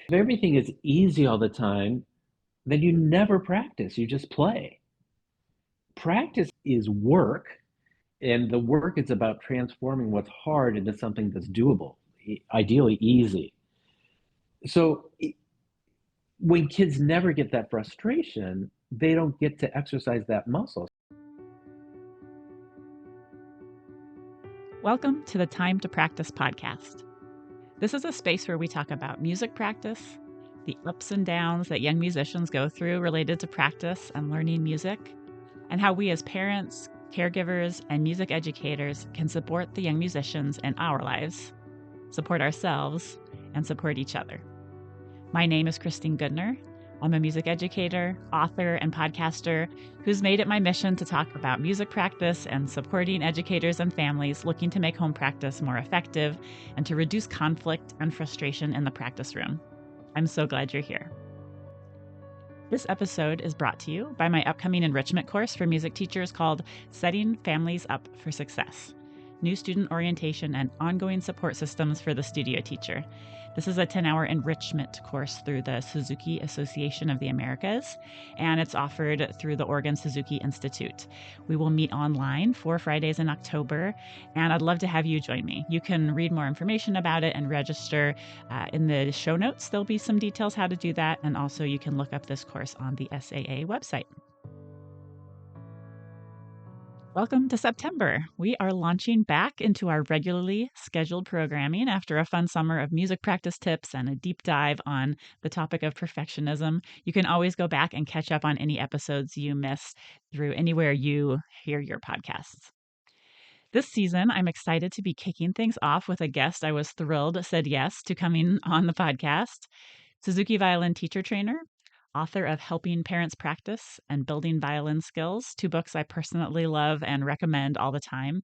If everything is easy all the time, then you never practice, you just play. Practice is work, and the work is about transforming what's hard into something that's doable, ideally easy. So when kids never get that frustration, they don't get to exercise that muscle. Welcome to the Time to Practice podcast. This is a space where we talk about music practice, the ups and downs that young musicians go through related to practice and learning music, and how we as parents, caregivers, and music educators can support the young musicians in our lives, support ourselves, and support each other. My name is Christine Goodner. I'm a music educator, author, and podcaster who's made it my mission to talk about music practice and supporting educators and families looking to make home practice more effective and to reduce conflict and frustration in the practice room. I'm so glad you're here. This episode is brought to you by my upcoming enrichment course for music teachers called Setting Families Up for Success: New Student Orientation and Ongoing Support Systems for the Studio Teacher. This is a 10-hour enrichment course through the Suzuki Association of the Americas, and it's offered through the Oregon Suzuki Institute. We will meet online 4 Fridays in October, and I'd love to have you join me. You can read more information about it and register in the show notes. There'll be some details how to do that, and also you can look up this course on the SAA website. Welcome to September. We are launching back into our regularly scheduled programming after a fun summer of music practice tips and a deep dive on the topic of perfectionism. You can always go back and catch up on any episodes you miss through anywhere you hear your podcasts. This season, I'm excited to be kicking things off with a guest I was thrilled said yes to coming on the podcast. Suzuki violin teacher trainer, author of Helping Parents Practice and Building Violin Skills, 2 books I personally love and recommend all the time,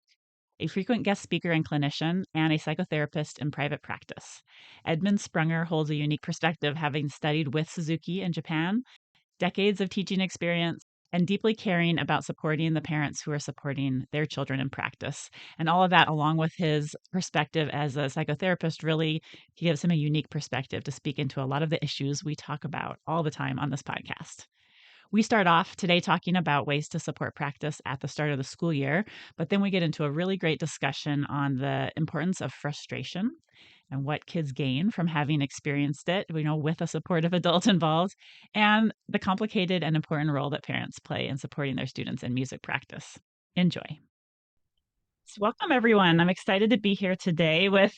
a frequent guest speaker and clinician, and a psychotherapist in private practice. Edmund Sprunger holds a unique perspective, having studied with Suzuki in Japan, decades of teaching experience, and deeply caring about supporting the parents who are supporting their children in practice. And all of that, along with his perspective as a psychotherapist, really gives him a unique perspective to speak into a lot of the issues we talk about all the time on this podcast. We start off today talking about ways to support practice at the start of the school year, but then we get into a really great discussion on the importance of frustration and what kids gain from having experienced it, with a supportive adult involved, and the complicated and important role that parents play in supporting their students in music practice. Enjoy. So welcome, everyone. I'm excited to be here today with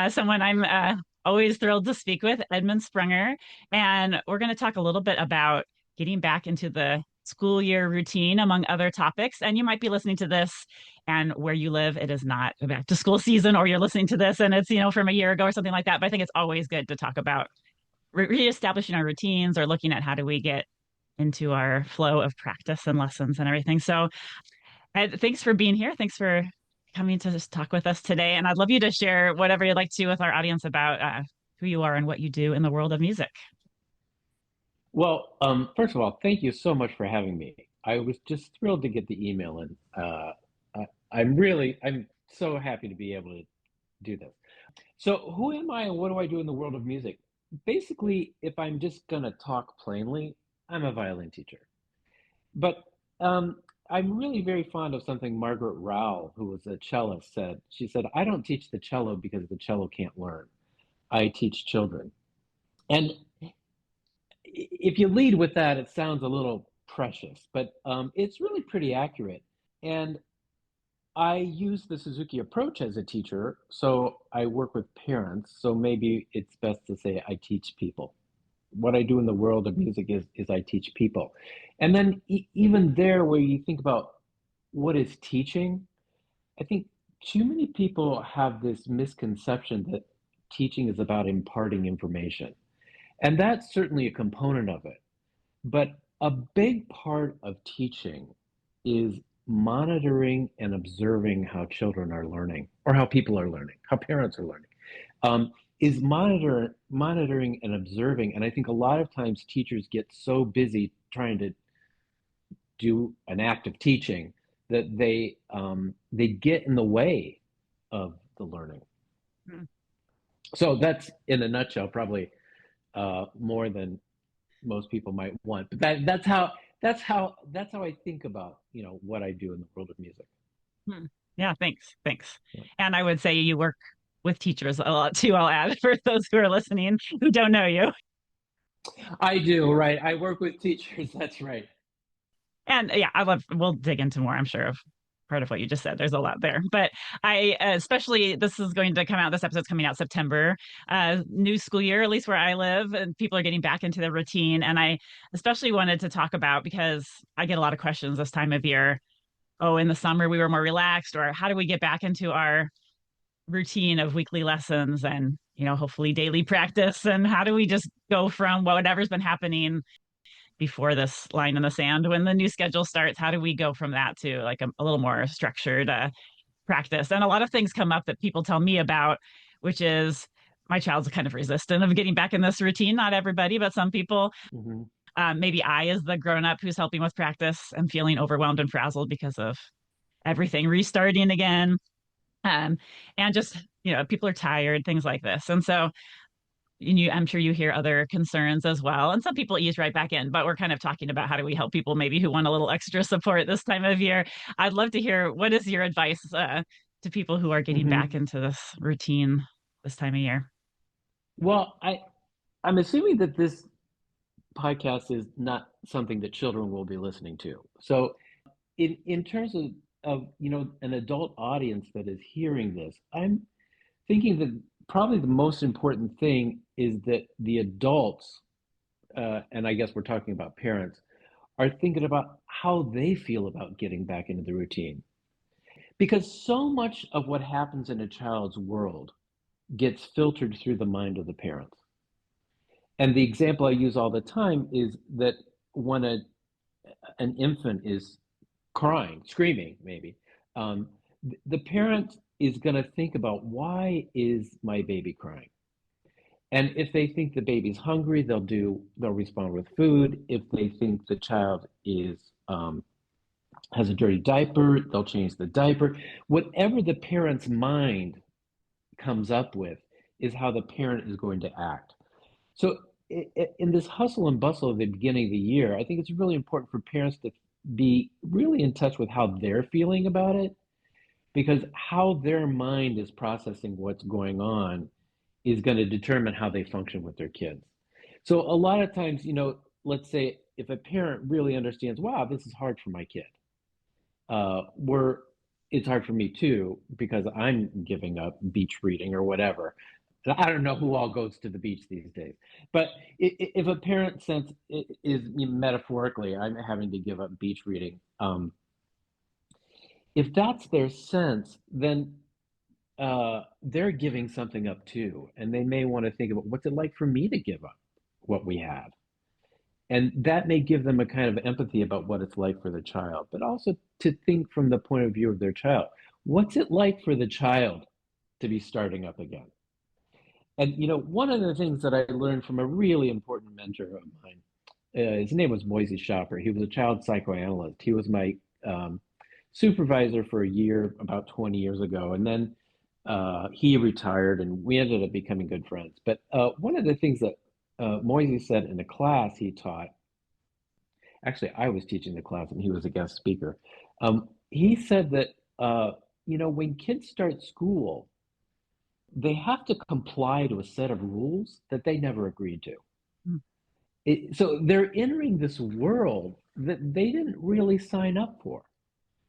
someone I'm always thrilled to speak with, Edmund Sprunger. And we're going to talk a little bit about getting back into the school year routine, among other topics. And you might be listening to this, and where you live, it is not a back to school season, or you're listening to this and it's, from a year ago or something like that. But I think it's always good to talk about reestablishing our routines or looking at how do we get into our flow of practice and lessons and everything. So Ed, thanks for being here. Thanks for coming to just talk with us today. And I'd love you to share whatever you'd like to with our audience about who you are and what you do in the world of music. Well, first of all, thank you so much for having me. I was just thrilled to get the email, and I'm so happy to be able to do this. So, who am I and what do I do in the world of music? Basically, if I'm just going to talk plainly, I'm a violin teacher. But I'm really very fond of something Margaret Rowell, who was a cellist, said. She said, I don't teach the cello because the cello can't learn. I teach children. And if you lead with that, it sounds a little precious, but it's really pretty accurate. And I use the Suzuki approach as a teacher, so I work with parents. So maybe it's best to say I teach people. What I do in the world of music is I teach people. And then even there, where you think about what is teaching, I think too many people have this misconception that teaching is about imparting information. And that's certainly a component of it. But a big part of teaching is monitoring and observing how children are learning, or how people are learning, how parents are learning. Is monitoring and observing. And I think a lot of times teachers get so busy trying to do an act of teaching that they get in the way of the learning. Mm. So that's in a nutshell, probably more than most people might want. But that's how I think about what I do in the world of music. Hmm. Yeah, thanks. Thanks. Yeah. And I would say you work with teachers a lot too, I'll add for those who are listening who don't know you. I do, right? I work with teachers. That's right. And yeah, we'll dig into more, I'm sure, of part of what you just said. There's a lot there. But I, especially, this is going to come out, this episode's coming out September, new school year, at least where I live, and people are getting back into their routine. And I especially wanted to talk about because I get a lot of questions this time of year. Oh, in the summer we were more relaxed, or how do we get back into our routine of weekly lessons and hopefully daily practice, and how do we just go from whatever's been happening before this line in the sand when the new schedule starts, how do we go from that to like a little more structured practice? And a lot of things come up that people tell me about, which is my child's kind of resistant of getting back in this routine. Not everybody, but some people. Hmm. Maybe I, as the grown up who's helping with practice, am feeling overwhelmed and frazzled because of everything restarting again. Um, and just, people are tired, things like this. And so I'm sure you hear other concerns as well. And some people ease right back in, but we're kind of talking about how do we help people maybe who want a little extra support this time of year. I'd love to hear what is your advice to people who are getting back Hmm. into this routine this time of year. Well, I'm assuming that this podcast is not something that children will be listening to. So, in terms of an adult audience that is hearing this, I'm thinking that probably the most important thing is that the adults, and I guess we're talking about parents, are thinking about how they feel about getting back into the routine. Because so much of what happens in a child's world gets filtered through the mind of the parents. And the example I use all the time is that when an infant is crying, screaming, maybe, the parent is going to think about why is my baby crying? And if they think the baby's hungry, they'll respond with food. If they think the child is has a dirty diaper, they'll change the diaper. Whatever the parent's mind comes up with is how the parent is going to act. So in this hustle and bustle of the beginning of the year, I think it's really important for parents to be really in touch with how they're feeling about it, because how their mind is processing what's going on is going to determine how they function with their kids. So a lot of times, let's say if a parent really understands, wow, this is hard for my kid, we're it's hard for me too because I'm giving up beach reading or whatever. I don't know who all goes to the beach these days, but if a parent sense is metaphorically, I'm having to give up beach reading. If that's their sense, then they're giving something up too, and they may want to think about what's it like for me to give up what we have, and that may give them a kind of empathy about what it's like for the child, but also to think from the point of view of their child. What's it like for the child to be starting up again? And one of the things that I learned from a really important mentor of mine, his name was Moisey Schaffer. He was a child psychoanalyst. He was my supervisor for a year about 20 years ago, and then he retired, and we ended up becoming good friends. But one of the things that Moisey said in a class he taught, actually, I was teaching the class, and he was a guest speaker. He said that when kids start school, they have to comply to a set of rules that they never agreed to. Mm. So they're entering this world that they didn't really sign up for.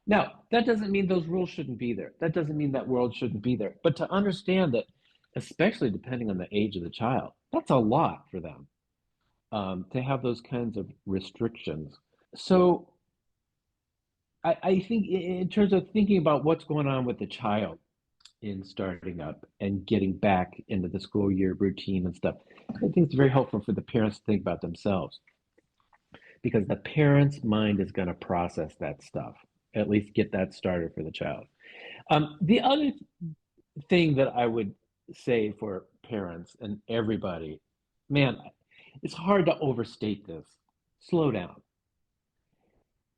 Now, that doesn't mean those rules shouldn't be there. That doesn't mean that world shouldn't be there. But to understand that, especially depending on the age of the child, that's a lot for them to have those kinds of restrictions. So I think in terms of thinking about what's going on with the child in starting up and getting back into the school year routine and stuff, I think it's very helpful for the parents to think about themselves because the parent's mind is going to process that stuff, at least get that started for the child. The other thing that I would say for parents and everybody, man, it's hard to overstate this. Slow down.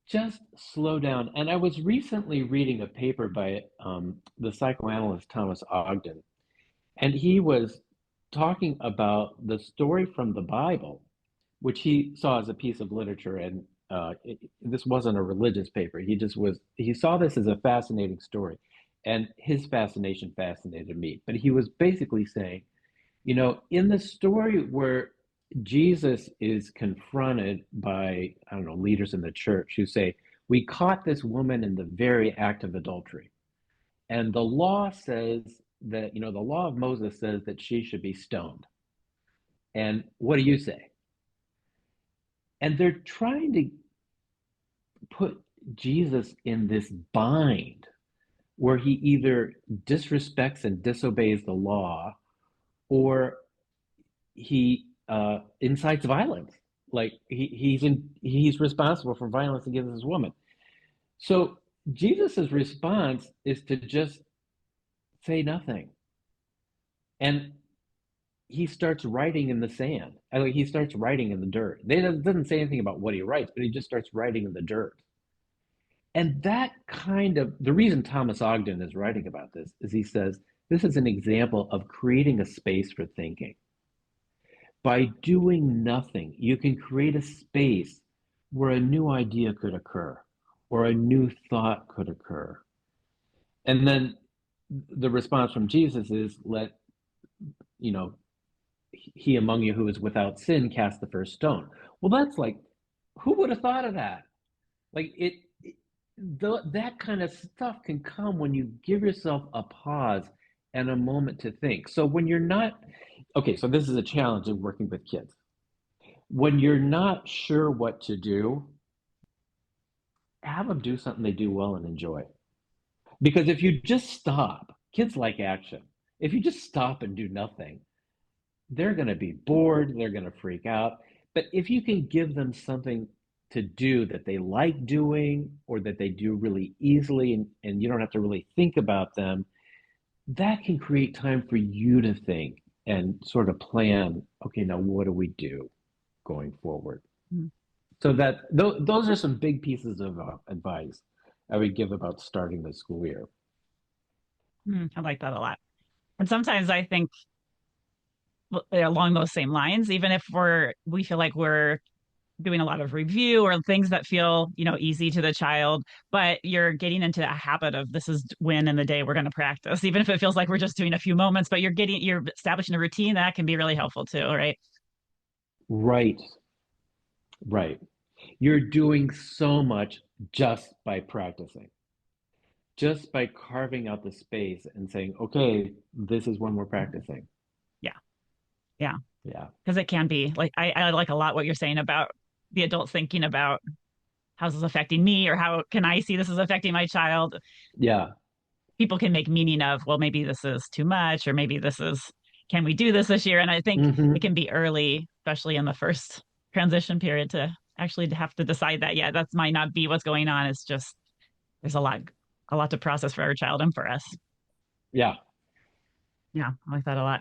Just slow down. And I was recently reading a paper by the psychoanalyst Thomas Ogden, and he was talking about the story from the Bible, which he saw as a piece of literature. And this wasn't a religious paper. He saw this as a fascinating story. And his fascination fascinated me. But he was basically saying, in the story where Jesus is confronted by, I don't know, leaders in the church who say, we caught this woman in the very act of adultery. And the law says that, the law of Moses says that she should be stoned. And what do you say? And they're trying to put Jesus in this bind where he either disrespects and disobeys the law or he incites violence. Like he's responsible for violence against this woman. So Jesus's response is to just say nothing. And he starts writing in the sand. Like he starts writing in the dirt. It doesn't say anything about what he writes, but he just starts writing in the dirt. And that the reason Thomas Ogden is writing about this is he says this is an example of creating a space for thinking. By doing nothing, you can create a space where a new idea could occur or a new thought could occur. And then the response from Jesus is let, you know, he among you who is without sin cast the first stone. Well, that's like, who would have thought of that? Like that kind of stuff can come when you give yourself a pause and a moment to think. So when you're not, okay, so this is a challenge of working with kids. When you're not sure what to do, have them do something they do well and enjoy. Because if you just stop, kids like action. If you just stop and do nothing, they're going to be bored, they're going to freak out. But if you can give them something to do that they like doing or that they do really easily and you don't have to really think about them, that can create time for you to think and sort of plan, okay, now what do we do going forward? Mm. So those are some big pieces of advice I would give about starting the school year. I like that a lot. And sometimes I think along those same lines, even if we feel like we're doing a lot of review or things that feel, easy to the child, but you're getting into a habit of this is when in the day we're going to practice, even if it feels like we're just doing a few moments, but you're establishing a routine that can be really helpful too, right? Right, right. You're doing so much just by practicing, just by carving out the space and saying, okay, this is when we're practicing. Yeah. Yeah. Yeah. Because it can be like, I like a lot what you're saying about the adult thinking about how's this affecting me or how can I see this is affecting my child. Yeah. People can make meaning of, well, maybe this is too much, or maybe can we do this year? And I think it Hmm. can be early, especially in the first transition period, to actually have to decide that, yeah, that might not be what's going on. It's just, there's a lot to process for our child and for us. Yeah. Yeah, I like that a lot.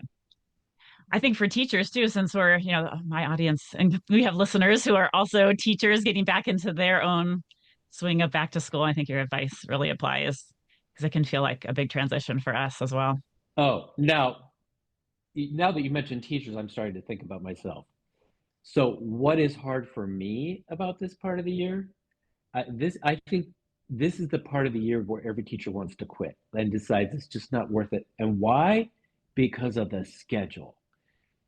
I think for teachers too, since we're, my audience and we have listeners who are also teachers getting back into their own swing of back to school, I think your advice really applies because it can feel like a big transition for us as well. Oh, now that you mentioned teachers, I'm starting to think about myself. So, what is hard for me about this part of the year? I think this is the part of the year where every teacher wants to quit and decides it's just not worth it. And why? Because of the schedule.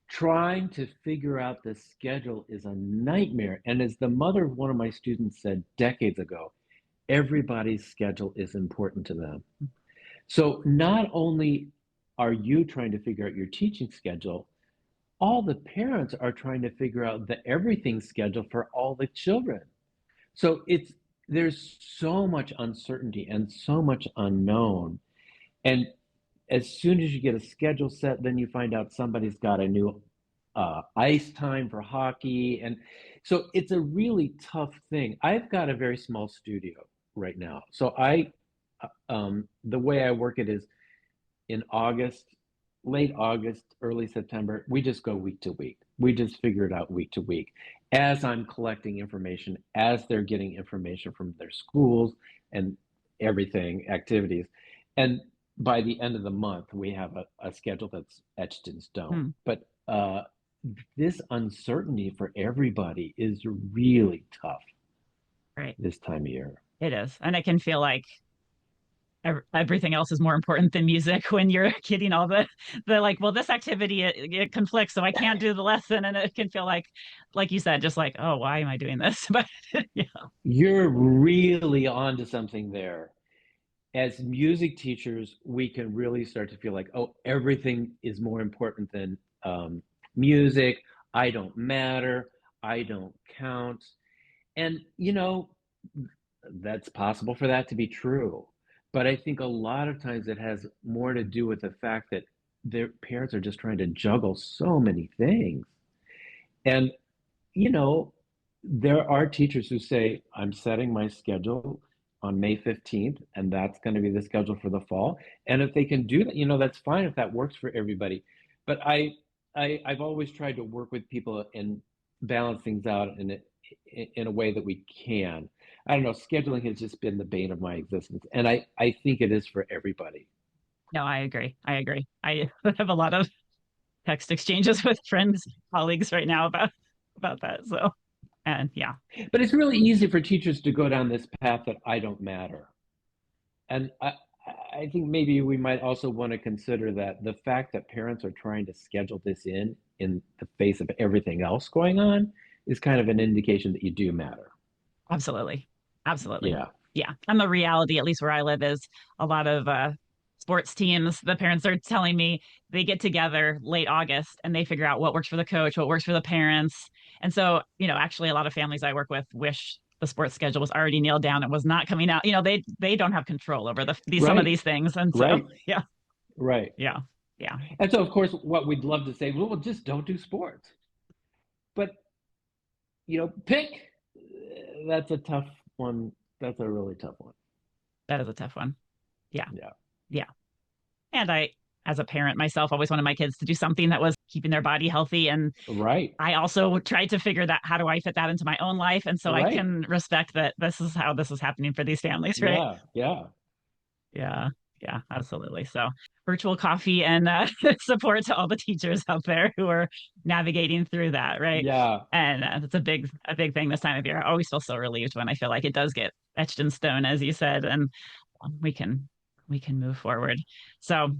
Trying to figure out the schedule is a nightmare. And as the mother of one of my students said decades ago, everybody's schedule is important to them. So not only are you trying to figure out your teaching schedule, all the parents are trying to figure out the everything schedule for all the children. So there's so much uncertainty and so much unknown. And as soon as you get a schedule set, then you find out somebody's got a new ice time for hockey. And so it's a really tough thing. I've got a very small studio right now. So the way I work it is in August, late August, early September, we just go week to week. We just figure it out week to week. As I'm collecting information, as they're getting information from their schools and everything, activities. And by the end of the month, we have a schedule that's etched in stone. Hmm, But this uncertainty for everybody is really tough right. this time of year. It is. And it can feel like everything else is more important than music when you're getting all the like, well, this activity it conflicts, so I can't do the lesson. And it can feel like you said, just like, oh, why am I doing this? But yeah, You're really onto something there. As music teachers, we can really start to feel like, oh, everything is more important than music. I don't matter. I don't count. And, that's possible for that to be true. But I think a lot of times it has more to do with the fact that their parents are just trying to juggle so many things. And you know, there are teachers who say, I'm setting my schedule on May 15th, and that's going to be the schedule for the fall. And if they can do that, that's fine if that works for everybody. But I've always tried to work with people and balance things out in a way that we can. I don't know, scheduling has just been the bane of my existence. And I think it is for everybody. no, I agree. I agree. I have a lot of text exchanges with friends, colleagues right now about that. So, and yeah, But it's really easy for teachers to go down this path that I don't matter. And I think maybe we might also want to consider that the fact that parents are trying to schedule this in the face of everything else going on is kind of an indication that you do matter. absolutely. Absolutely. Yeah, Yeah. And the reality, at least where I live, is a lot of sports teams, the parents are telling me they get together late August and they figure out what works for the coach, what works for the parents. And so, actually a lot of families I work with wish the sports schedule was already nailed down and was not coming out. They don't have control over these some of right, these things. And so, right, yeah, right. yeah, yeah. And so, of course, what we'd love to say, well, just don't do sports. But, pick. That's a tough one. That's a really tough one. That is a tough one. Yeah. Yeah, Yeah. And I, as a parent myself, always wanted my kids to do something that was keeping their body healthy. And right, I also tried to figure that how do I fit that into my own life? And so I right. can respect that this is how this is happening for these families, right? Yeah, yeah, Yeah. Yeah, absolutely. So virtual coffee and support to all the teachers out there who are navigating through that, right? yeah. And it's a big thing this time of year. I always feel so relieved when I feel like it does get etched in stone, as you said, and we can we can move forward. So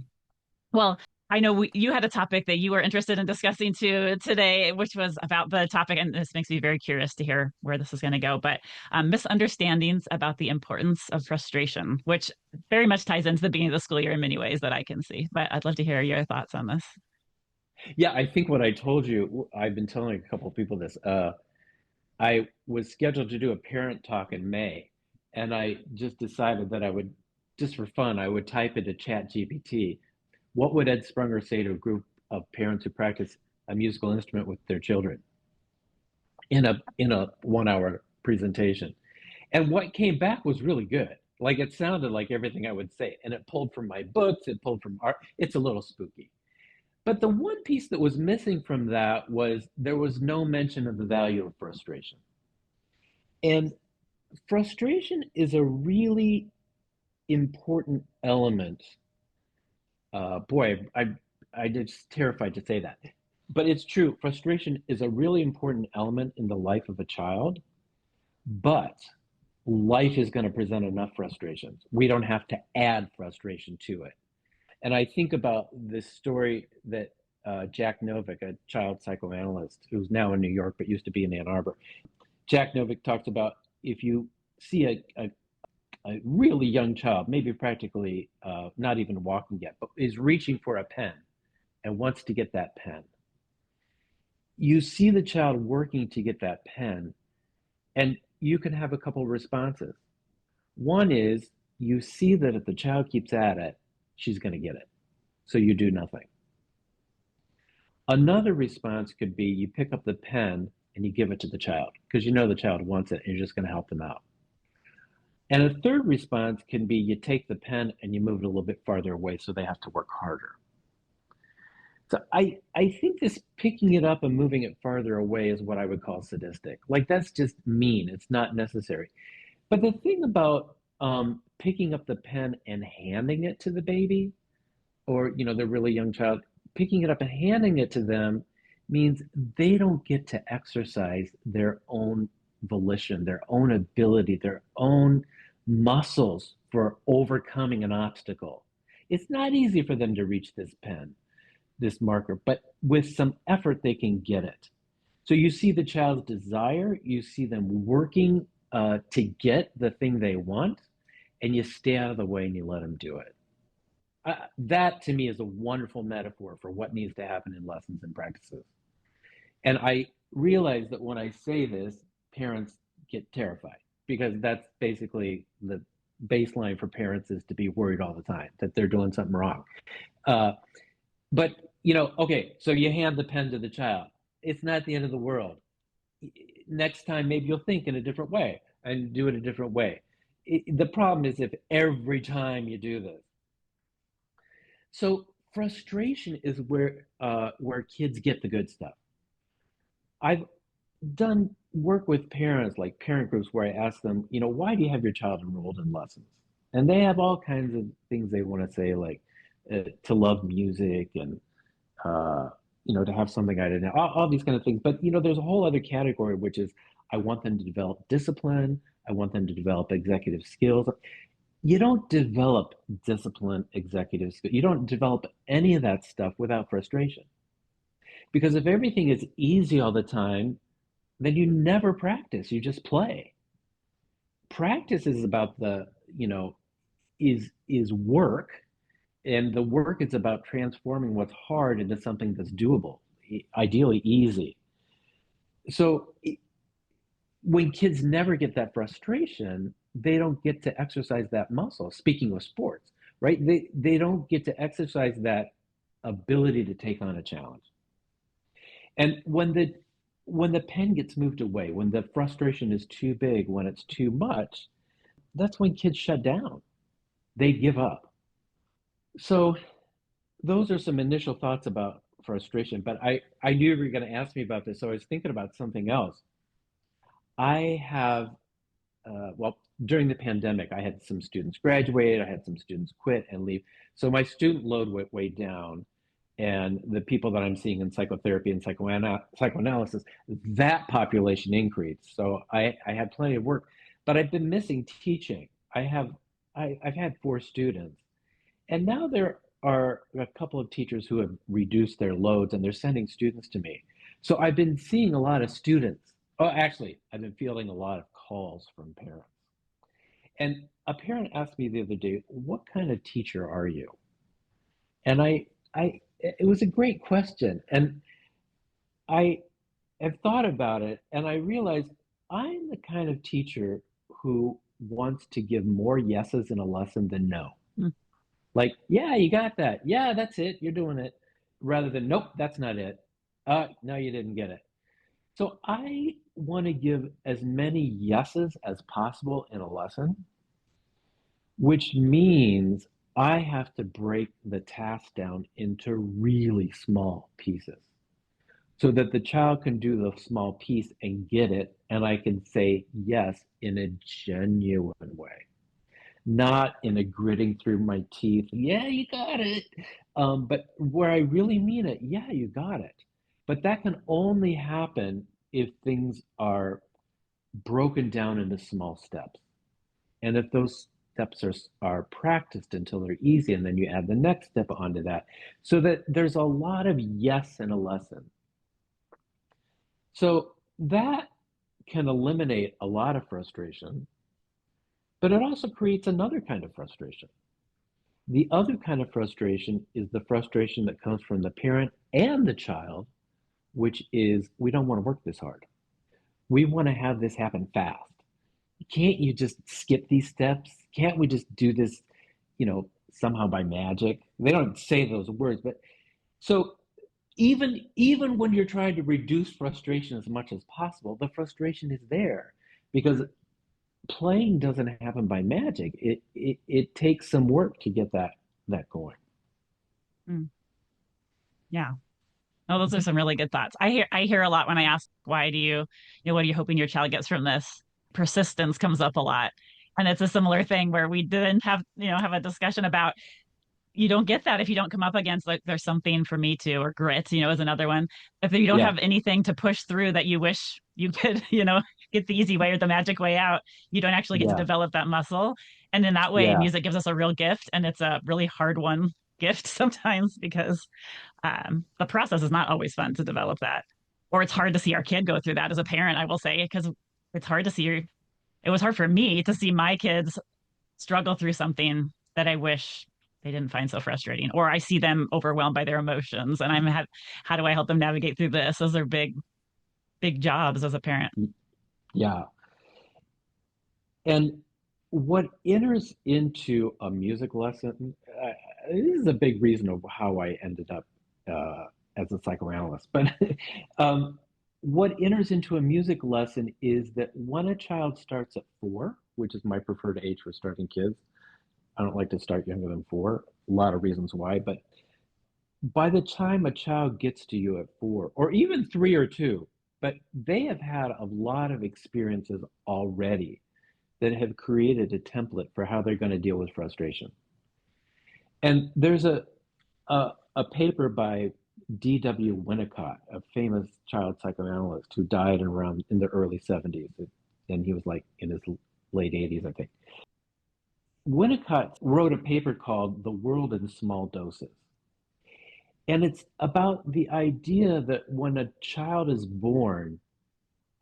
well, I know you had a topic that you were interested in discussing too today, which was about the topic, and this makes me very curious to hear where this is going to go. But misunderstandings about the importance of frustration, which very much ties into the beginning of the school year in many ways that I can see. But I'd love to hear your thoughts on this. Yeah, I think what I told you, I've been telling a couple of people this. I was scheduled to do a parent talk in May, and I just decided that I would, just for fun, I would type into Chat GPT, what would Ed Sprunger say to a group of parents who practice a musical instrument with their children in a 1 hour presentation? And what came back was really good. Like it sounded like everything I would say, and it pulled from my books, it pulled from art. It's a little spooky. But the one piece that was missing from that was there was no mention of the value of frustration. And frustration is a really important element. Boy, I just terrified to say that. But it's true. Frustration is a really important element in the life of a child, but life is going to present enough frustrations. We don't have to add frustration to it. And I think about this story that Jack Novick, a child psychoanalyst who's now in New York but used to be in Ann Arbor, Jack Novick talks about if you see a really young child, maybe practically not even walking yet, but is reaching for a pen and wants to get that pen. You see the child working to get that pen, and you can have a couple of responses. One is you see that if the child keeps at it, she's going to get it. So you do nothing. Another response could be you pick up the pen and you give it to the child because you know the child wants it and you're just going to help them out. And a third response can be you take the pen and you move it a little bit farther away so they have to work harder. So I think this picking it up and moving it farther away is what I would call sadistic. Like that's just mean. It's not necessary. But the thing about picking up the pen and handing it to the baby, or the really young child, picking it up and handing it to them means they don't get to exercise their own volition, their own ability, their own muscles for overcoming an obstacle. It's not easy for them to reach this pen, this marker, but with some effort they can get it. So you see the child's desire, you see them working to get the thing they want, and you stay out of the way and you let them do it. That to me is a wonderful metaphor for what needs to happen in lessons and practices. And I realize that when I say this, parents get terrified, because that's basically the baseline for parents, is to be worried all the time that they're doing something wrong. Uh, but, okay, so you hand the pen to the child. It's not the end of the world. Next time, maybe you'll think in a different way and do it a different way. The problem is if every time you do this. So frustration is where kids get the good stuff. I've done work with parents, like parent groups, where I ask them, why do you have your child enrolled in lessons? And they have all kinds of things they want to say, like to love music and to have something I didn't know, all these kind of things. But there's a whole other category, which is I want them to develop discipline. I want them to develop executive skills. You don't develop discipline, executive skills. You don't develop any of that stuff without frustration. Because if everything is easy all the time, then you never practice. You just play. Practice is about is work, and the work is about transforming what's hard into something that's doable, ideally easy. So when kids never get that frustration, they don't get to exercise that muscle. Speaking of sports, right? They don't get to exercise that ability to take on a challenge. And when the pen gets moved away, when the frustration is too big, when it's too much, that's when kids shut down. They give up. So those are some initial thoughts about frustration, but I knew you were going to ask me about this, so I was thinking about something else. I have well, during the pandemic, I had some students graduate, I had some students quit and leave. So my student load went way down. And the people that I'm seeing in psychotherapy and psychoanalysis, that population increased. So I had plenty of work, but I've been missing teaching. I've had 4 students, and now there are a couple of teachers who have reduced their loads and they're sending students to me. So I've been seeing a lot of students. Oh, actually, I've been fielding a lot of calls from parents. And a parent asked me the other day, "What kind of teacher are you?" And it was a great question. And I have thought about it and I realized I'm the kind of teacher who wants to give more yeses in a lesson than no. Mm. Like, yeah, you got that. Yeah, that's it. You're doing it. Rather than, nope, that's not it. No, you didn't get it. So I want to give as many yeses as possible in a lesson, which means I have to break the task down into really small pieces so that the child can do the small piece and get it. And I can say yes in a genuine way, not in a gritting through my teeth, yeah, you got it. But where I really mean it, yeah, you got it. But that can only happen if things are broken down into small steps. And if those steps are practiced until they're easy, and then you add the next step onto that, so that there's a lot of yes in a lesson. So that can eliminate a lot of frustration, but it also creates another kind of frustration. The other kind of frustration is the frustration that comes from the parent and the child, which is we don't want to work this hard. We want to have this happen fast. Can't you just skip these steps? Can't we just do this, somehow by magic? They don't say those words, but so even when you're trying to reduce frustration as much as possible, the frustration is there because playing doesn't happen by magic. It takes some work to get that going. Mm. Yeah. Oh, those are some really good thoughts. I hear a lot when I ask, why do you, what are you hoping your child gets from this? Persistence comes up a lot. And it's a similar thing where we didn't have a discussion about you don't get that if you don't come up against like there's something for me to or grit, is another one. If you don't Yeah, have anything to push through that you wish you could, get the easy way or the magic way out, you don't actually get to yeah, develop that muscle. And in that way, yeah. music gives us a real gift, and it's a really hard one gift sometimes because the process is not always fun to develop that. Or it's hard to see our kid go through that as a parent, I will say, because it's hard to see. It was hard for me to see my kids struggle through something that I wish they didn't find so frustrating, or I see them overwhelmed by their emotions, and how do I help them navigate through this? Those are big, big jobs as a parent. Yeah. And what enters into a music lesson, this is a big reason of how I ended up as a psychoanalyst. But what enters into a music lesson is that when a child starts at 4, which is my preferred age for starting kids, I don't like to start younger than 4. A lot of reasons why, but by the time a child gets to you at 4, or even 3 or 2, but they have had a lot of experiences already that have created a template for how they're going to deal with frustration. And there's a paper by D.W. Winnicott, a famous child psychoanalyst who died around in the early 70s. And he was like in his late 80s, I think. Winnicott wrote a paper called The World in Small Doses. And it's about the idea that when a child is born,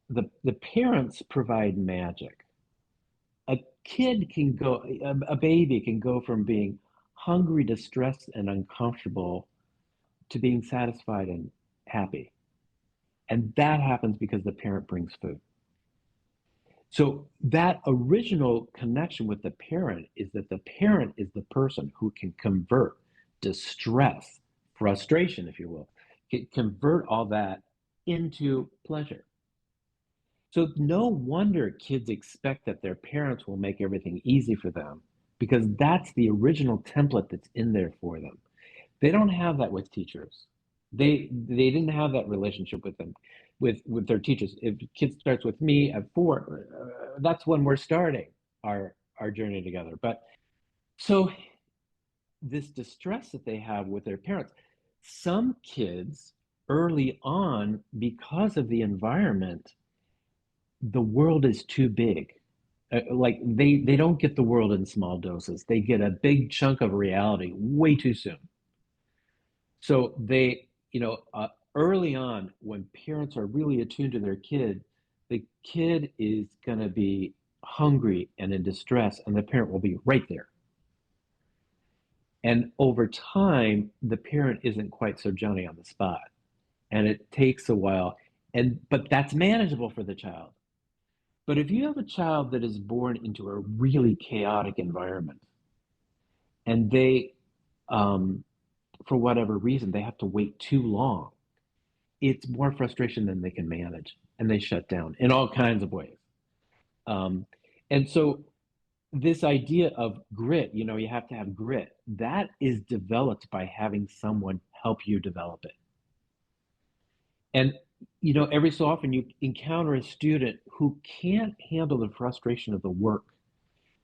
the parents provide magic. A kid can go, a baby can go from being hungry, distressed, and uncomfortable to being satisfied and happy. And that happens because the parent brings food. So that original connection with the parent is that the parent is the person who can convert distress, frustration, if you will, can convert all that into pleasure. So no wonder kids expect that their parents will make everything easy for them because that's the original template that's in there for them. They don't have that with teachers. They didn't have that relationship with them with their teachers. If a kid starts with me at 4, that's when we're starting our journey together. But so this distress that they have with their parents, some kids early on, because of the environment, the world is too big. Like they don't get the world in small doses. They get a big chunk of reality way too soon. So early on, when parents are really attuned to their kid, the kid is going to be hungry and in distress, and the parent will be right there. And over time, the parent isn't quite so Johnny on the spot, and it takes a while. But that's manageable for the child. But if you have a child that is born into a really chaotic environment, and um, for whatever reason, they have to wait too long, it's more frustration than they can manage, and they shut down in all kinds of ways. Um, and so, this idea of grit, you have to have grit, that is developed by having someone help you develop it. And, every so often you encounter a student who can't handle the frustration of the work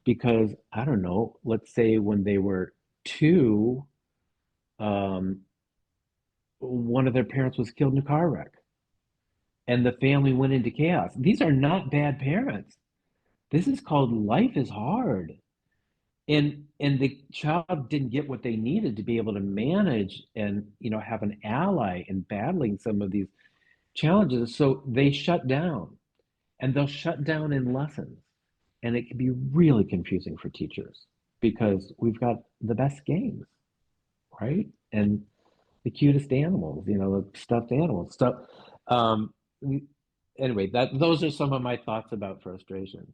because, I don't know, let's say when they were 2, um, one of their parents was killed in a car wreck and the family went into chaos. These are not bad parents. This is called life is hard. And the child didn't get what they needed to be able to manage and have an ally in battling some of these challenges. So they shut down, and they'll shut down in lessons. And it can be really confusing for teachers because we've got the best games, right? And the cutest animals, the stuffed animals. So um, anyway, those are some of my thoughts about frustration.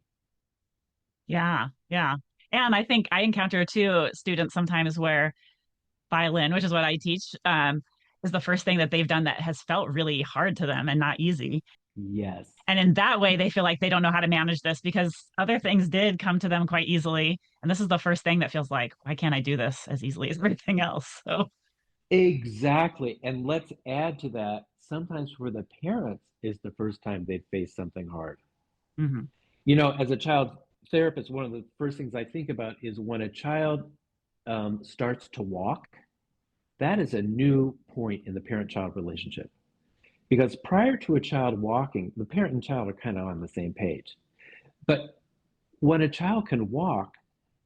Yeah, yeah. And I think I encounter too students sometimes where violin, which is what I teach, is the first thing that they've done that has felt really hard to them and not easy. Yes. And in that way, they feel like they don't know how to manage this because other things did come to them quite easily. And this is the first thing that feels like, why can't I do this as easily as everything else? So, Exactly. And let's add to that, sometimes for the parents is the first time they've faced something hard. mhm. As a child, therapist, one of the first things I think about is when a child starts to walk, that is a new point in the parent-child relationship. Because prior to a child walking, the parent and child are kind of on the same page. But when a child can walk,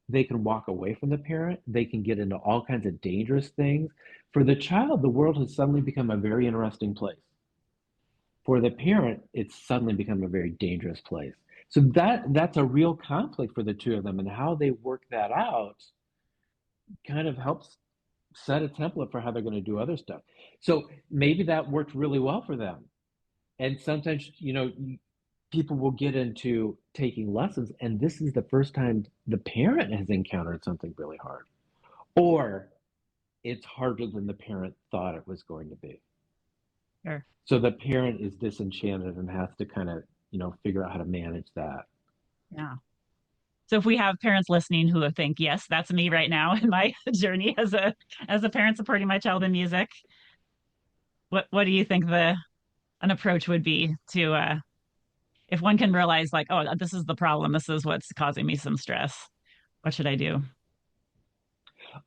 they can walk away from the parent. They can get into all kinds of dangerous things. For the child, the world has suddenly become a very interesting place. For the parent, it's suddenly become a very dangerous place. So that's a real conflict for the two of them, and how they work that out kind of helps set a template for how they're going to do other stuff. So maybe that worked really well for them. And sometimes, people will get into taking lessons, and this is the first time the parent has encountered something really hard, or it's harder than the parent thought it was going to be. Sure. So the parent is disenchanted and has to kind of, figure out how to manage that. Yeah. So if we have parents listening who think, yes, that's me right now in my journey as a parent supporting my child in music, what do you think the an approach would be to if one can realize like, oh, this is the problem, this is what's causing me some stress. What should I do?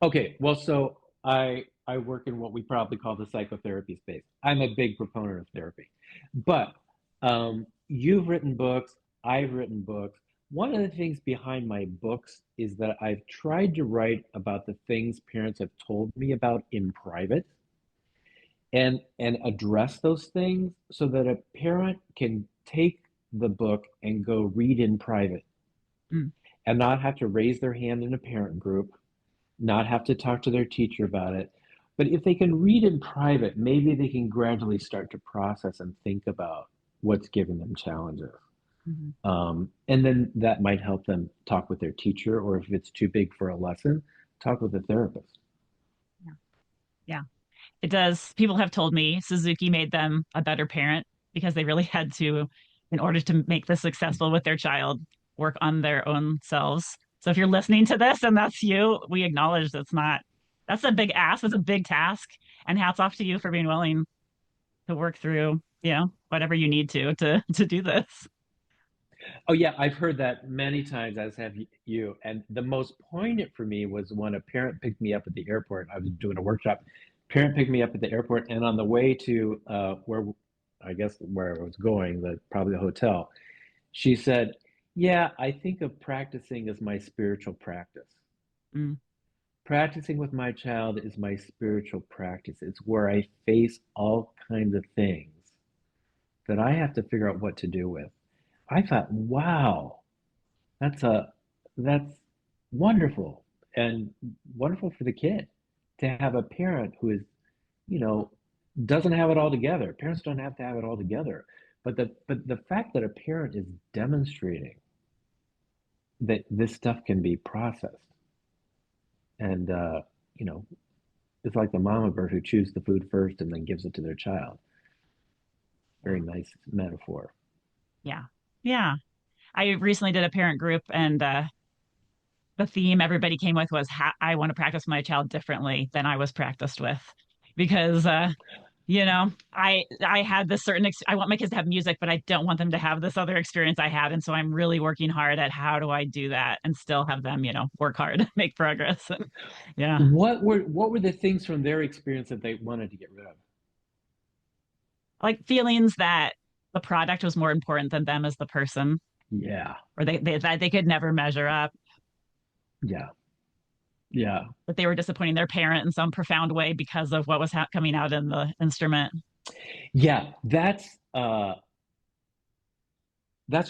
Okay, well, so I work in what we probably call the psychotherapy space. I'm a big proponent of therapy, but you've written books, I've written books. One of the things behind my books is that I've tried to write about the things parents have told me about in private, and address those things so that a parent can take the book and go read in private Mm, and not have to raise their hand in a parent group, not have to talk to their teacher about it. But if they can read in private, maybe they can gradually start to process and think about what's giving them challenges. mhm. And then that might help them talk with their teacher, or if it's too big for a lesson, talk with a therapist. Yeah. Yeah. It does. People have told me Suzuki made them a better parent because they really had to, in order to make this successful with their child, work on their own selves. So if you're listening to this and that's you, we acknowledge that's a big ask, it's a big task. And hats off to you for being willing to work through, whatever you need to do this. Oh yeah, I've heard that many times, as have you. And the most poignant for me was when a parent picked me up at the airport. I was doing a workshop. Parent picked me up at the airport, and on the way to where I guess where I was going, probably the hotel, she said, "Yeah, I think of practicing as my spiritual practice. Mm, Practicing with my child is my spiritual practice. It's where I face all kinds of things that I have to figure out what to do with." I thought, wow, that's a that's wonderful, and wonderful for the kid to have a parent who is, you know, doesn't have it all together. Parents don't have to have it all together, but the fact that a parent is demonstrating that this stuff can be processed, and you know, it's like the mama bird who chews the food first and then gives it to their child. Very yeah. nice metaphor. Yeah. Yeah. I recently did a parent group and the theme everybody came with was I want to practice my child differently than I was practiced with because I had this I want my kids to have music but I don't want them to have this other experience I had and so I'm really working hard at how do I do that and still have them work hard make progress and yeah, What were the things from their experience that they wanted to get rid of? like feelings that the product was more important than them as the person Yeah, or that they could never measure up, yeah, yeah. that they were disappointing their parent in some profound way because of what was coming out in the instrument. Yeah, that's a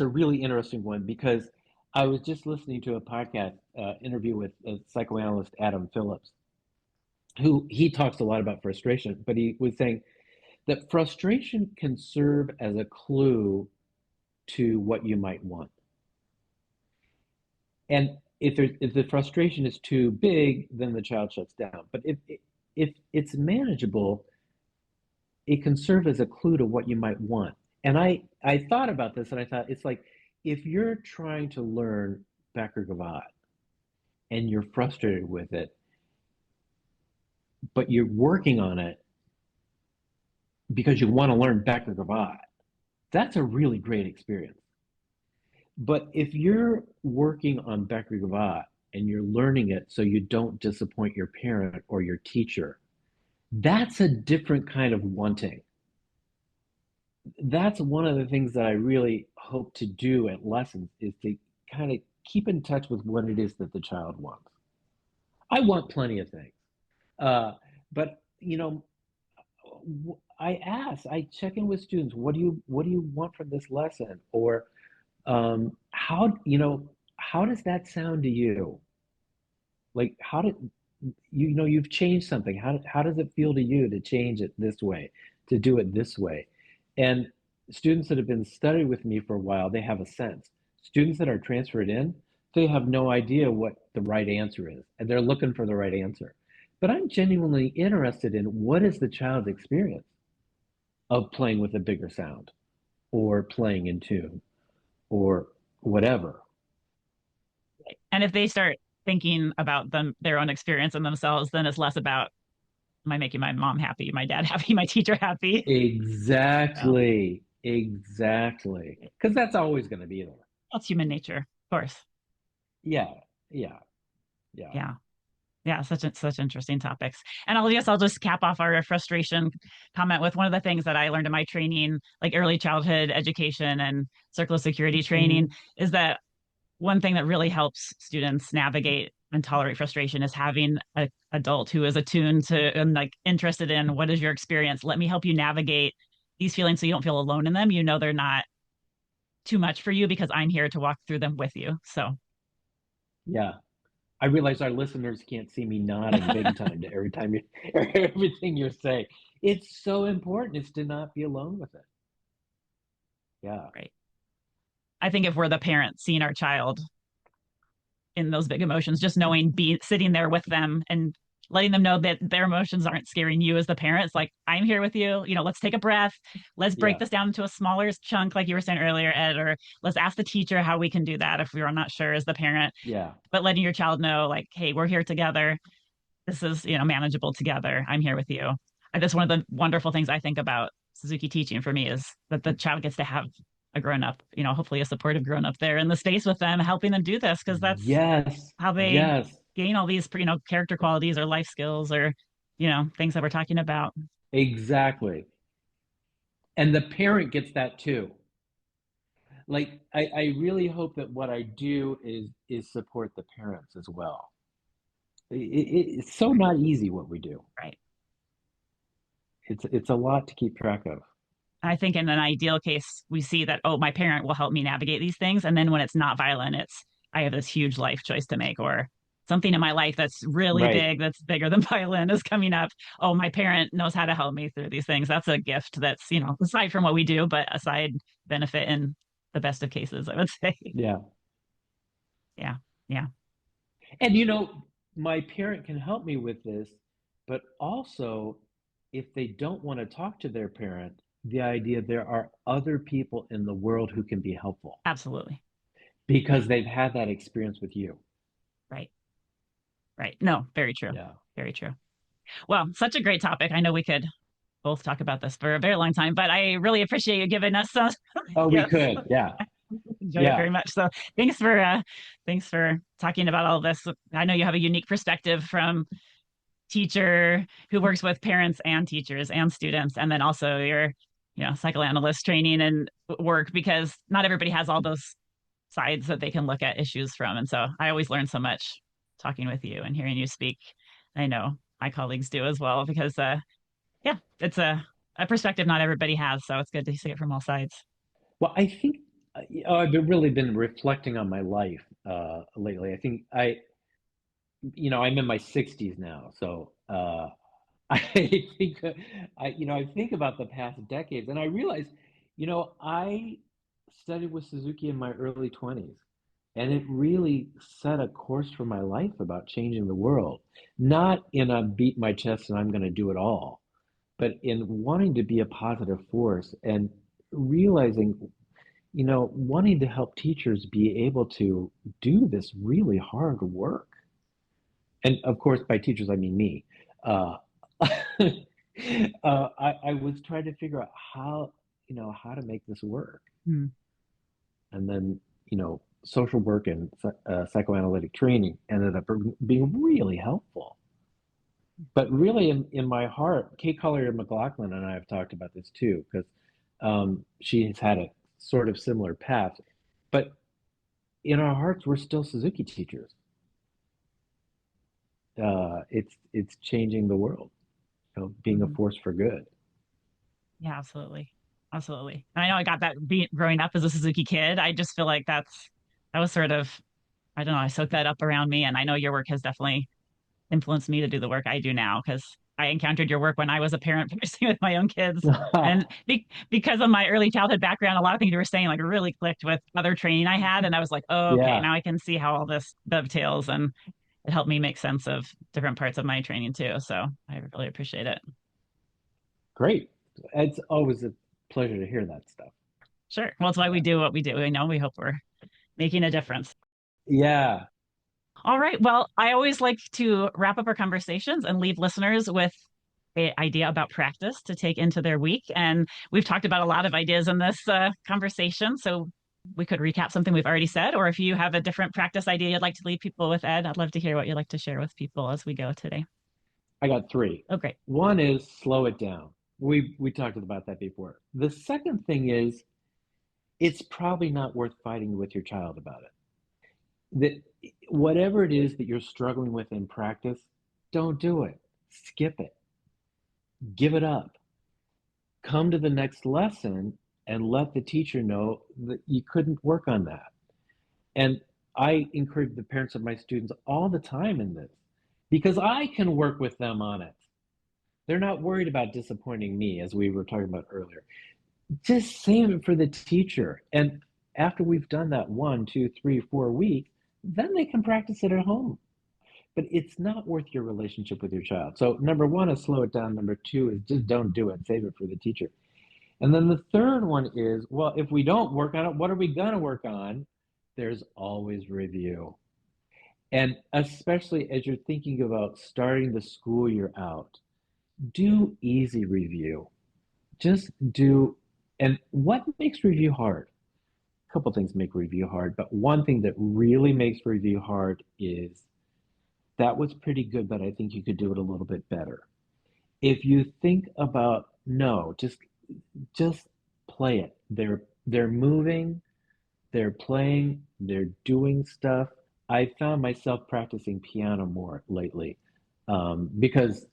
really interesting one because I was just listening to a podcast interview with psychoanalyst Adam Phillips, who he talks a lot about frustration, but he was saying that frustration can serve as a clue to what you might want. And if the frustration is too big, then the child shuts down. But if it's manageable, it can serve as a clue to what you might want. And I thought about this, and I thought it's like if you're trying to learn Becker Gavad and you're frustrated with it, but you're working on it because you want to learn Becker Gavad, that's a really great experience. But if you're working on Becker and you're learning it so you don't disappoint your parent or your teacher, that's a different kind of wanting. That's one of the things that I really hope to do at lessons is to kind of keep in touch with what it is that the child wants. I want plenty of things. Uh, but I check in with students. What do you want from this lesson? Or how does that sound to you? Like, how did you've changed something? How does it feel to you to change it this way, to do it this way? And students that have been studying with me for a while, they have a sense. Students that are transferred in, they have no idea what the right answer is, and they're looking for the right answer. But I'm genuinely interested in what is the child's experience of playing with a bigger sound or playing in tune or whatever. And if they start thinking about their own experience and themselves, then it's less about, am I making my mom happy, my dad happy, my teacher happy? So Exactly. Exactly. Because that's always going to be there. that's human nature, of course. Yeah. Yeah. Yeah. Yeah. Yeah, such interesting topics. And I'll just cap off our frustration comment with one of the things that I learned in my training, like early childhood education and circle of security training, Mhm. is that one thing that really helps students navigate and tolerate frustration is having an adult who is attuned to and like interested in what is your experience. Let me help you navigate these feelings so you don't feel alone in them. You know they're not too much for you because I'm here to walk through them with you. So Yeah. I realize our listeners can't see me nodding big time to every time you everything you're saying. It's so important is to not be alone with it. Yeah. right. I think if we're the parent seeing our child in those big emotions, just knowing, be sitting there with them and letting them know that their emotions aren't scaring you as the parent. It's like, I'm here with you. Let's take a breath. Let's break Yeah. this down into a smaller chunk, like you were saying earlier, Ed, or let's ask the teacher how we can do that if we're not sure as the parent. Yeah. But letting your child know, like, hey, we're here together. This is, manageable together. I'm here with you. And that's one of the wonderful things I think about Suzuki teaching for me is that the child gets to have a grown up, hopefully a supportive grown up there in the space with them, helping them do this because that's Yes. how they Yes. gain all these, character qualities or life skills or, things that we're talking about. Exactly. And the parent gets that too. Like I really hope that what I do is support the parents as well. It's so not easy what we do. Right. It's a lot to keep track of. I think in an ideal case, we see that, oh, my parent will help me navigate these things. And then when it's not violent, it's, I have this huge life choice to make, or something in my life that's really Right. big, that's bigger than violin is coming up. Oh, my parent knows how to help me through these things. That's a gift that's, aside from what we do, but a side benefit in the best of cases, I would say. Yeah. Yeah. Yeah. And my parent can help me with this, but also if they don't want to talk to their parent, the idea there are other people in the world who can be helpful Absolutely. because they've had that experience with you. Right. Right. No, very true. Yeah. Very true. Well, such a great topic. I know we could both talk about this for a very long time, but I really appreciate you giving us some. Oh, we Yes, could. Yeah. enjoyed it Yeah. very much. So thanks for talking about all this. I know you have a unique perspective from teacher who works with parents and teachers and students, and then also your psychoanalyst training and work because not everybody has all those sides that they can look at issues from. And so I always learn so much talking with you and hearing you speak. I know my colleagues do as well because yeah, it's a perspective not everybody has. So it's good to see it from all sides. Well, I think I've really been reflecting on my life lately. I think I'm in my 60s now, so I think I think about the past decades, and I realize, I studied with Suzuki in my early 20s, and it really set a course for my life about changing the world. Not in a beat my chest and I'm going to do it all, but in wanting to be a positive force and realizing, wanting to help teachers be able to do this really hard work. And of course, by teachers, I mean me. Uh, I was trying to figure out how to make this work. Mm. And then, social work and psychoanalytic training ended up being really helpful. But really, in my heart, Kate Collier McLaughlin and I have talked about this too, because she has had a sort of similar path. But in our hearts, we're still Suzuki teachers. It's changing the world, being a Mhm. force for good. Yeah, absolutely. Absolutely. And I know I got that growing up as a Suzuki kid. I just feel like that was sort of, I don't know, I soaked that up around me. And I know your work has definitely influenced me to do the work I do now because I encountered your work when I was a parent producing with my own kids. And because of my early childhood background, a lot of things you were saying like really clicked with other training I had. And I was like, oh, okay, Yeah, now I can see how all this dovetails and it helped me make sense of different parts of my training too. So I really appreciate it. great. It's always a pleasure to hear that stuff. Sure. Well, it's why we Yeah. do what we do. I know we hope we're making a difference. Yeah. All right. Well, I always like to wrap up our conversations and leave listeners with an idea about practice to take into their week. And we've talked about a lot of ideas in this conversation. So we could recap something we've already said, or if you have a different practice idea you'd like to leave people with, Ed, I'd love to hear what you'd like to share with people as we go today. I got three. Oh, great. One is slow it down. We talked about that before. The second thing is it's probably not worth fighting with your child about it. That whatever it is that you're struggling with in practice, don't do it. Skip it. Give it up. Come to the next lesson and let the teacher know that you couldn't work on that. And I encourage the parents of my students all the time in this because I can work with them on it. They're not worried about disappointing me, as we were talking about earlier. Just save it for the teacher. And after we've done that 1, 2, 3, 4 weeks, then they can practice it at home. But it's not worth your relationship with your child. So, number one is slow it down. Number two is just don't do it, save it for the teacher. And then the third one is, well, if we don't work on it, what are we going to work on? There's always review. And especially as you're thinking about starting the school year out, do easy review. Just do, and what makes review hard? A couple things make review hard, but one thing that really makes review hard is that was pretty good, but I think you could do it a little bit better. If you think about no, just play it. They're moving, they're playing, they're doing stuff. I found myself practicing piano more lately because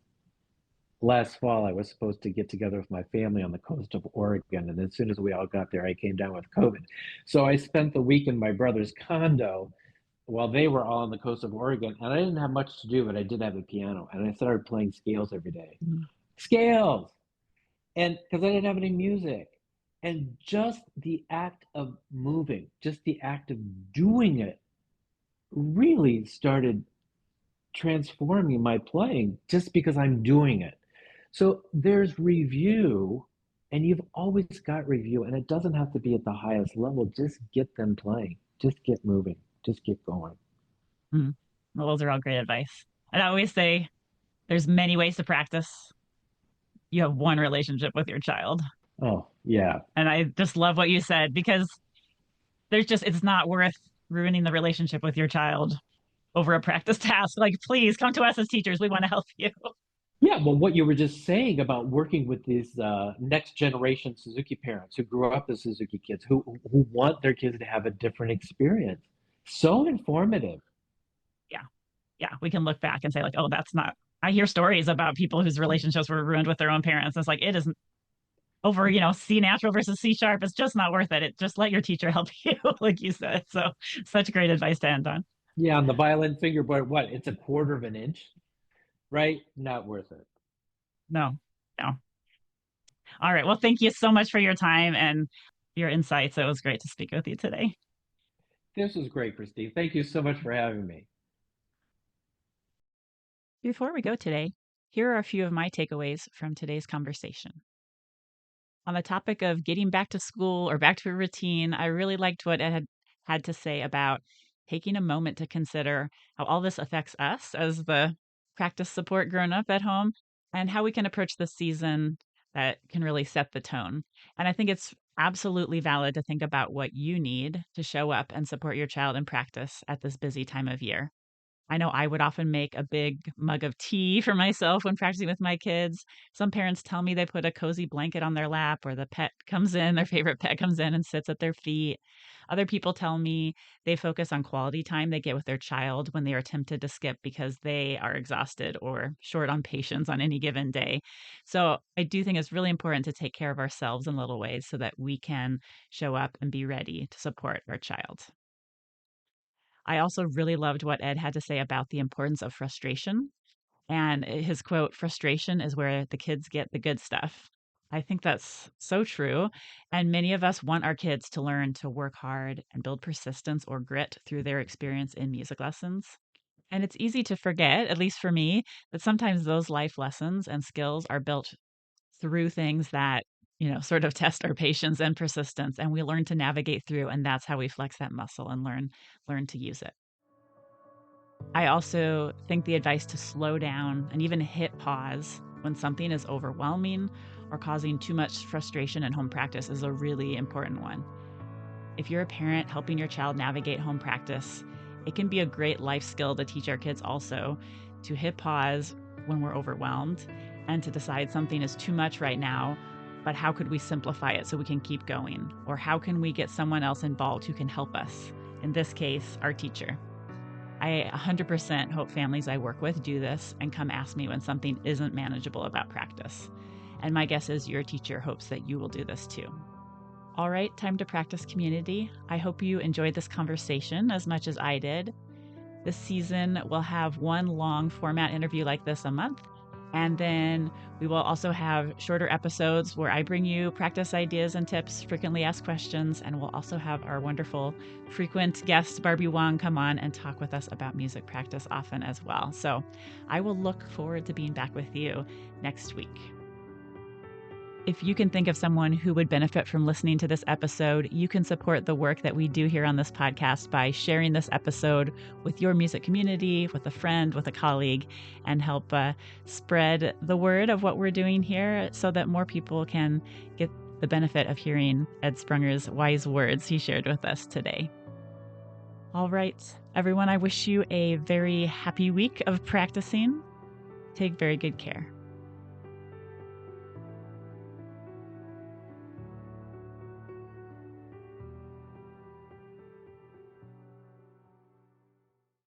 last fall I was supposed to get together with my family on the coast of Oregon, and as soon as we all got there, I came down with COVID. So I spent the week in my brother's condo while they were all on the coast of Oregon, and I didn't have much to do, but I did have a piano, and I started playing scales every day. Mhm. Scales, and because I didn't have any music, and just the act of moving, just the act of doing it, really started transforming my playing just because I'm doing it. So there's review, and you've always got review, and it doesn't have to be at the highest level. Just get them playing, just get moving, just get going. Mhm. Well, those are all great advice. And I always say there's many ways to practice. You have one relationship with your child. Oh, yeah. And I just love what you said because it's not worth ruining the relationship with your child over a practice task. Like, please come to us as teachers. We want to help you. Yeah, well, what you were just saying about working with these next generation Suzuki parents who grew up as Suzuki kids, who want their kids to have a different experience. So informative. Yeah. Yeah. We can look back and say, like, oh, that's not. I hear stories about people whose relationships were ruined with their own parents. It's like, it isn't over, C natural versus C sharp. It's just not worth it. It just let your teacher help you, like you said. So, such great advice to end on. Yeah, on the violin fingerboard, what? It's a quarter of an inch, right? Not worth it. No, no. All right. Well, thank you so much for your time and your insights. It was great to speak with you today. This was great, Christine. Thank you so much for having me. Before we go today, here are a few of my takeaways from today's conversation. On the topic of getting back to school or back to a routine, I really liked what Ed had to say about taking a moment to consider how all this affects us as the practice support grown up at home and how we can approach this season that can really set the tone. And I think it's absolutely valid to think about what you need to show up and support your child in practice at this busy time of year. I know I would often make a big mug of tea for myself when practicing with my kids. Some parents tell me they put a cozy blanket on their lap, or the pet comes in, their favorite pet comes in and sits at their feet. Other people tell me they focus on quality time they get with their child when they are tempted to skip because they are exhausted or short on patience on any given day. So I do think it's really important to take care of ourselves in little ways so that we can show up and be ready to support our child. I also really loved what Ed had to say about the importance of frustration. And his quote, frustration is where the kids get the good stuff. I think that's so true. And many of us want our kids to learn to work hard and build persistence or grit through their experience in music lessons. And it's easy to forget, at least for me, that sometimes those life lessons and skills are built through things that, sort of test our patience and persistence. And we learn to navigate through, and that's how we flex that muscle and learn to use it. I also think the advice to slow down and even hit pause when something is overwhelming or causing too much frustration in home practice is a really important one. If you're a parent helping your child navigate home practice, it can be a great life skill to teach our kids also to hit pause when we're overwhelmed and to decide something is too much right now, but how could we simplify it so we can keep going? Or how can we get someone else involved who can help us? In this case, our teacher. I 100% hope families I work with do this and come ask me when something isn't manageable about practice. And my guess is your teacher hopes that you will do this too. All right, time to practice, community. I hope you enjoyed this conversation as much as I did. This season, we'll have one long format interview like this a month. And then we will also have shorter episodes where I bring you practice ideas and tips, frequently asked questions, and we'll also have our wonderful frequent guest, Barbie Wong, come on and talk with us about music practice often as well. So I will look forward to being back with you next week. If you can think of someone who would benefit from listening to this episode, you can support the work that we do here on this podcast by sharing this episode with your music community, with a friend, with a colleague, and help spread the word of what we're doing here so that more people can get the benefit of hearing Ed Sprunger's wise words he shared with us today. All right, everyone, I wish you a very happy week of practicing. Take very good care.